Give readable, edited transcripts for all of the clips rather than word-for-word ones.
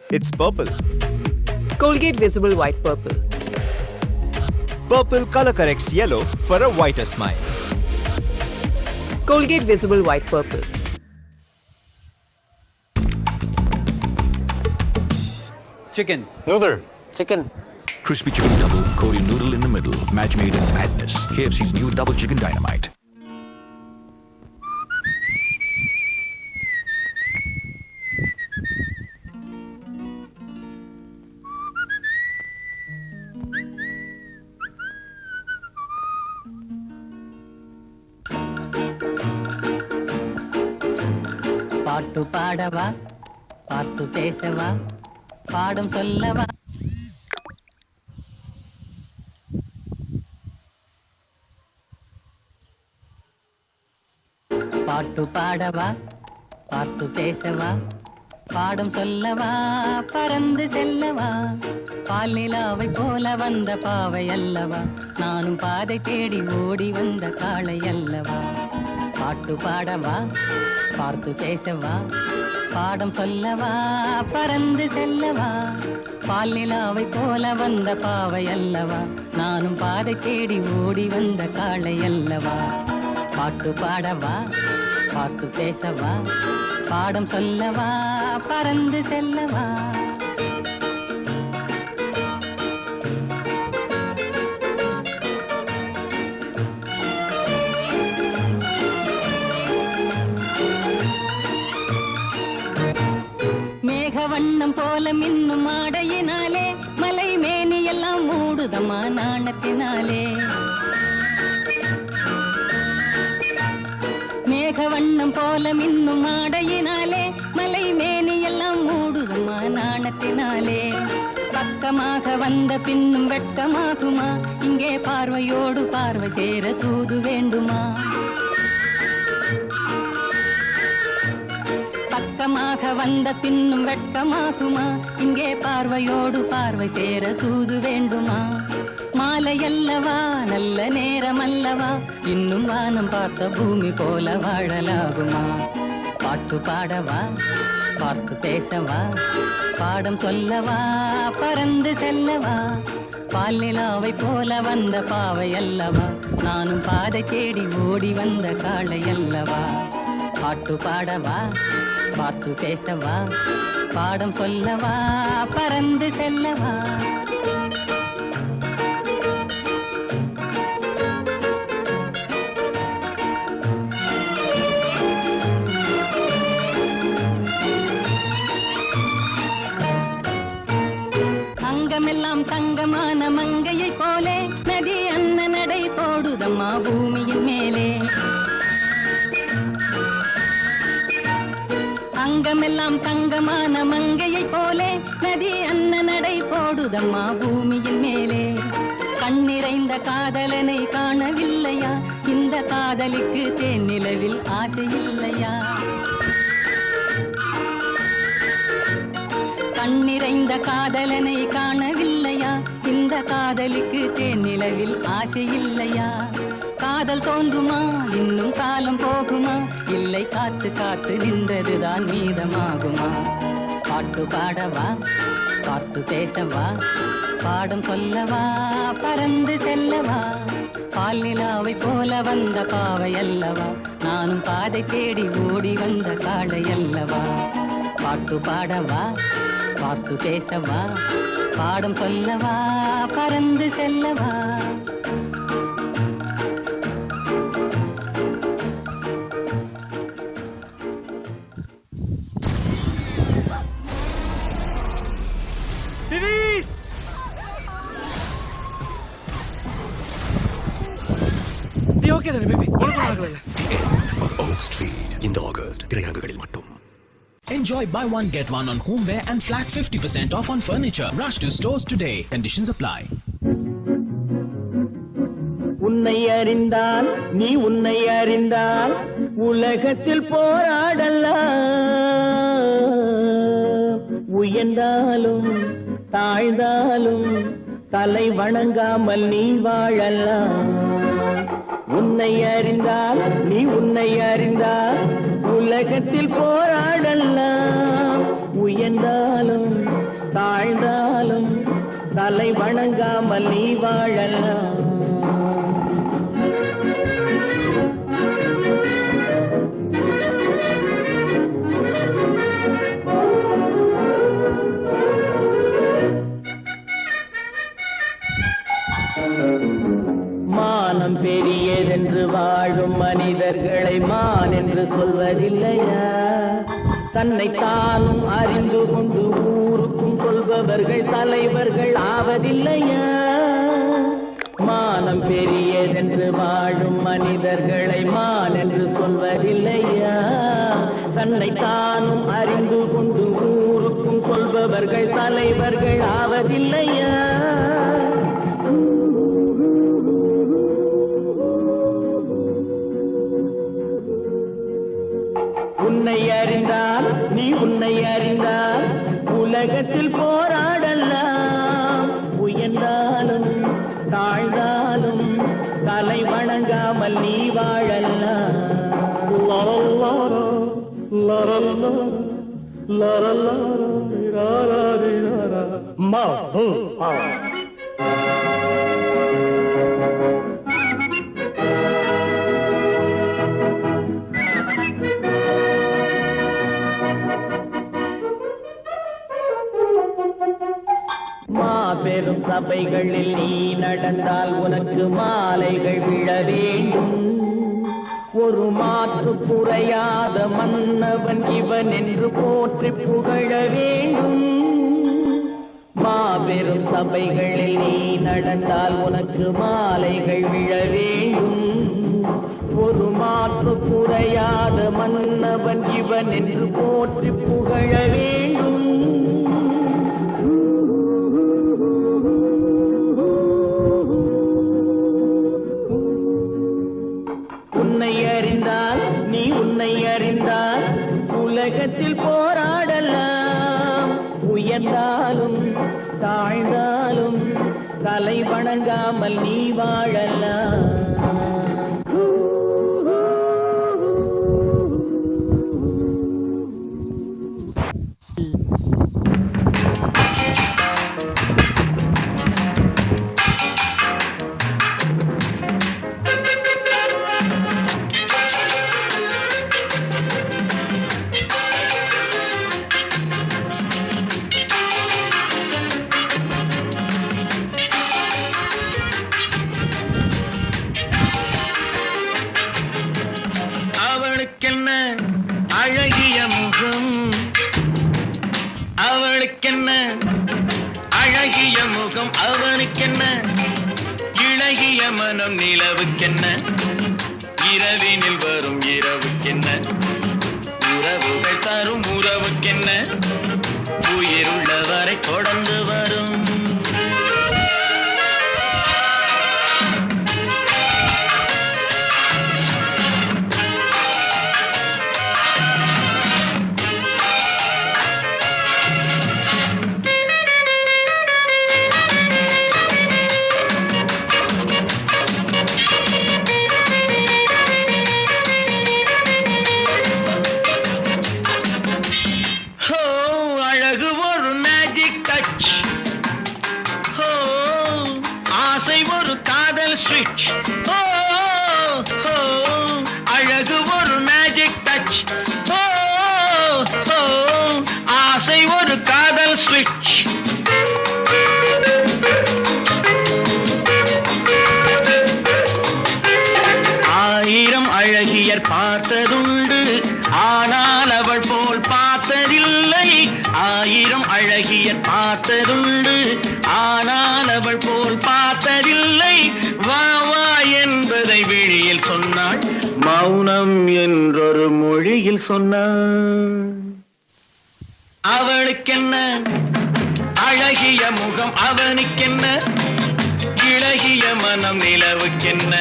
It's purple. Colgate Visible White Purple. Purple color corrects yellow for a whiter smile. Colgate Visible White Purple. Chicken. Noodle. Chicken. Crispy chicken double, Korean noodle in the middle. Match made in madness. KFC's new double chicken dynamite. பாட்டு பாடவா, பாட்டு பேசவா, பாடம் சொல்லவா. பாட்டு பாடவா, பாட்டு பேசவா, பாடம் சொல்லவா, பறந்து செல்லவா. பால் நிலாவை போல வந்த பாவை அல்லவா, நானும் பாதை தேடி ஓடி வந்த காளை அல்லவா. பாட்டு பாடவா, பார்த்து பேசவா, பாடம் சொல்லவா, பறந்து செல்லவா. பால் நிலாவை போல வந்த பாவை அல்லவா, நானும் பாதை தேடி ஓடி வந்த காளை அல்லவா. பாட்டு பாடவா, பார்த்து பேசவா, பாடம் சொல்லவா, பறந்து செல்லவா. மேகவண்ணம் போல மின்னும் ஆடையினாலே மலை மேனியெல்லாம் மூடுதம்மா நாணத்தினாலே. மேகவண்ணம் போல மின்னும் ஆடையினாலே மலை மேனியெல்லாம் மூடுதம்மா நாணத்தினாலே. பக்கமாக வந்த பின்னும் வெட்கமாகுமா, இங்கே பார்வையோடு பார்வை சேர தூது வேண்டுமா. பக்கமாக வந்த பின்னும் வெட்கமாகுமா, இங்கே பார்வையோடு பார்வை சேர தூது வேண்டுமா. மாலையல்லவா, நல்ல நேரம் அல்லவா, இன்னும் வானம் பார்த்த பூமி போல வாழலாகுமா. பாட்டு பாடவா, பார்த்து பேசவா, பாடம் சொல்லவா, பறந்து செல்லவா. பால் நிலாவை போல வந்த பாவை அல்லவா, நானும் பாதை தேடி ஓடி வந்த காளை அல்லவா. பாட்டு பாடவா, பார்த்து பேசவா, பாடம் சொல்லவா, பறந்து செல்லவா. அங்கமெல்லாம் தங்கமான மங்கையை போலே நதி அன்ன நடை போடுதம்மா பூமியின் மேலே. அங்கமெல்லாம் தங்கமான மங்கையை போலே நதி அன்ன நடை போடுதம்மா பூமியின் மேலே. கண்ணிறைந்த காதலனை காணவில்லையா, இந்த காதலிக்கு தேனிலவில் ஆசை இல்லையா. கண்ணிறைந்த காதலனை காணவில்லையா, இந்த காதலிக்கு தேனிலவில் ஆசை இல்லையா. காதல் தோன்றுமா, இன்னும் காலம் போகுமா, இல்லை காத்து காத்து நின்றதுதான் மீதமாகுமா. பாட்டு பாடவா, பார்த்து பேசவா, பாடம் சொல்லவா, பறந்து செல்லவா. பால் நிலாவை போல வந்த பாவை அல்லவா, நானும் பாதை தேடி ஓடி வந்த காளை அல்லவா. பாட்டு பாடவா, பார்த்து பேசவா, பாடம் சொல்லவா, பறந்து செல்லவா. Denise! நீ ஓகே தானே பேபி? உனக்கு ஆகல. The end of Oak Street இந்த ஆகஸ்ட் திரையரங்குகளில் மட்டும். Enjoy buy one get one on homeware and flat 50% off on furniture. Rush to stores today. Conditions apply. உன்னை அறிந்தால் நீ உன்னை அறிந்தால் உலகத்தில் போராடலாம். உயர்ந்தாலும் தாழ்ந்தாலும் தலை வணங்காமல் நீ வாழலாம். உன்னை அறிந்தால் நீ உன்னை அறிந்தால் உலகத்தில் போராடலாம். உயர்ந்தாலும் தாழ்ந்தாலும் தலை வணங்காமல் நீ வாழலாம். மானம் பெரியதென்று வாழும் மனிதர்களை மான் என்று சொல்வதில்லையா? தன்னை தானும் அறிந்து கொண்டு ஊருக்கும் சொல்பவர்கள் தலைவர்கள் ஆவதில்லையா? மானம் பெரியதென்று வாழும் மனிதர்களை மான் என்று சொல்வதில்லையா? தன்னை தானும் அறிந்து கொண்டு ஊருக்கும் சொல்பவர்கள் தலைவர்கள் ஆவதில்லையா? உன்னை அறிந்தால் நீ உன்னை அறிந்தால் உலகத்தில் போராடலாம். உயர்ந்தாலும் தாழ்ந்தாலும் தலை வணங்காமல் நீ வாழலாம். மாபெரும் சபைகளில் நீ நடந்தால் உனக்கு மாலைகள் விழ வேண்டும். ஒரு மாற்று குறையாத மன்னவன் இவன் என்று போற்றி புகழ வேண்டும். மாபெரும் சபைகளில் நீ நடந்தால் உனக்கு மாலைகள் விழ வேண்டும். ஒரு மாற்று குறையாத மன்னவன் இவன் என்று போற்றி புகழ வேண்டும். உன்னை அறிந்தால் நீ உன்னை அறிந்தால் உலகத்தில் போராடலாம். உயர்ந்தாலும் தாழ்ந்தாலும் தலை வணங்காமல் நீ வாழலாம். அவளுக்கென்ன அழகிய முகம், அவளுக்கென்ன அழகிய முகம், அவனுக்கென்ன இளகிய மனம், நிலவுக்கென்ன இரவினில் வரும் இரவுக்கென்ன உறவுகள் தரும் உறவுக்கென்ன உயிருள்ளவரை தொடர்ந்து வரும். Switch. Oh, oh, அழகு ஒரு மேஜிக் டச். Oh, oh, ஆசை ஒரு காதல் ஸ்விட்ச். ஆயிரம் அழகியர் பார்த்ததுண்டு, ஆனால் அவள் போல் பார்த்ததில்லை. ஆயிரம் அழகியர் பார்த்ததுண்டு, ஆனால் அவள் போல் பார்த்ததில்லை. வா வா என்பதை விழியில் சொன்னாள், மௌனம் என்றொரு மொழியில் சொன்னாள். அவளுக்கென்ன அழகிய முகம், அவனுக்கென்ன இளகிய மனம், நிலவுக்கென்ன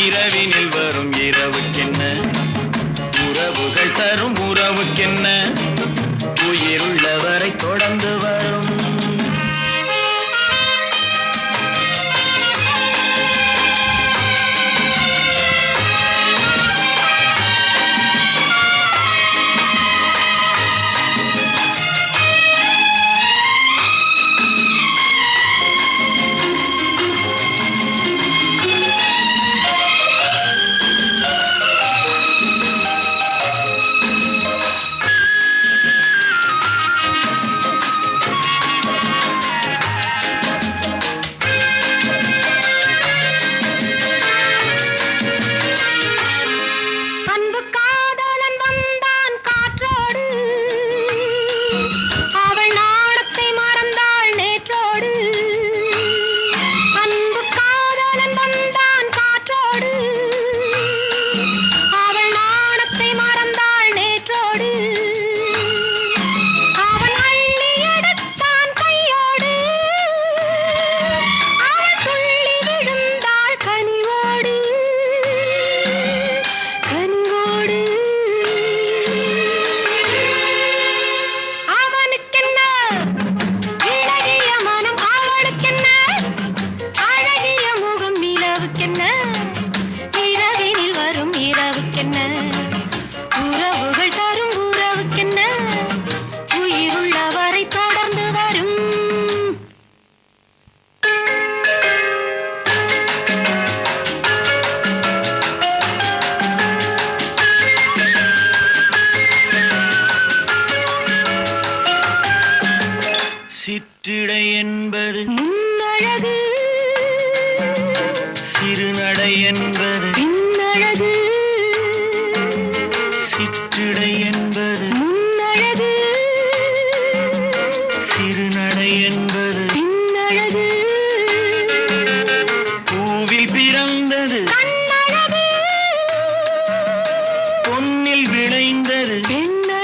இரவினில் வரும் இரவுக்கென்ன உறவுகள் தரும் உறவுக்கென்ன உயிருள்ளவரை தொடர்ந்து வரும்.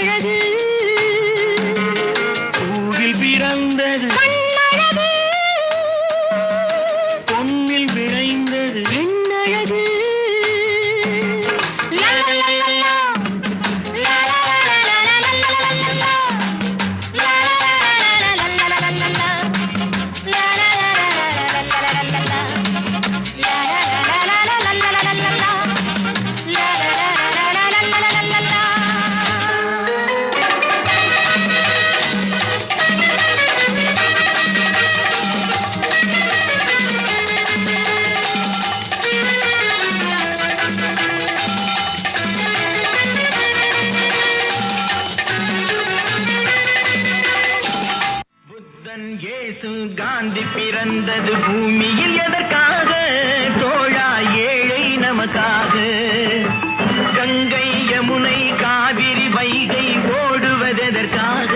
கண்ணழகு பூவில் பிறந்தது கண்ணழகு பொன்னில் விளைந்தது பெண்ணழகு லா, லா, லா, லா, லா. லா, லா, லா, லா, லா, லா, லா, லா, லா, லா. லா, லா, லா, லா, லா, லா, லா, லா. லா, லா, லா, லா, லா, லா, லா, லா, லா. லா, லா, லா, லா, லா, லா, லா, லா. லா, லா, லா, லா, லா, லா, லா, லா. புத்தன் இயேசு காந்தி பிறந்தது பூமியில் எதற்காக தோழா ஏழை நமக்காக கங்கை யமுனை காவிரி வைகை ஓடுவதற்காக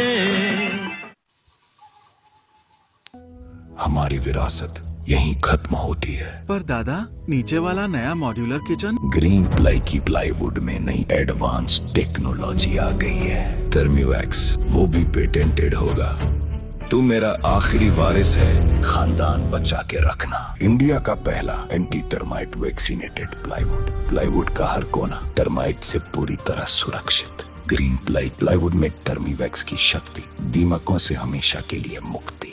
हमारी विरासत यहीं खत्म होती है। पर दादा नीचे वाला नया मॉड्यूलर किचन ग्रीन प्लाई की प्लाईवुड में नई एडवांस टेक्नोलॉजी आ गई है। थर्मीवैक्स वो भी पेटेंटेड होगा। तू मेरा आखिरी वारिस है, खानदान बचा के रखना। इंडिया का पहला anti termite vaccinated plywood. Plywood का हर कोना टर्माइट से पूरी तरह सुरक्षित। ग्रीन प्लाई प्लाईवुड में टर्मीवैक्स की शक्ति, दीमकों से हमेशा के लिए मुक्ति।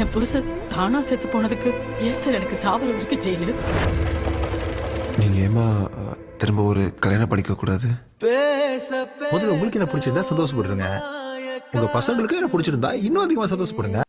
என் புருஷன் தானா செத்து போனதுக்கு ஏன் சார் எனக்கு சாவல் இருக்கு ஜெயிலு? நீங்க ஏமா திரும்ப ஒரு கல்யாணம் படிக்க கூடாது? முதல்ல உங்களுக்கு என்ன பிடிச்சிருந்தா சந்தோஷப்படுறேங்க. உங்க பசங்களுக்கு என்ன பிடிச்சிருந்தா இன்னும் அதிகமா சந்தோஷப்படுங்க.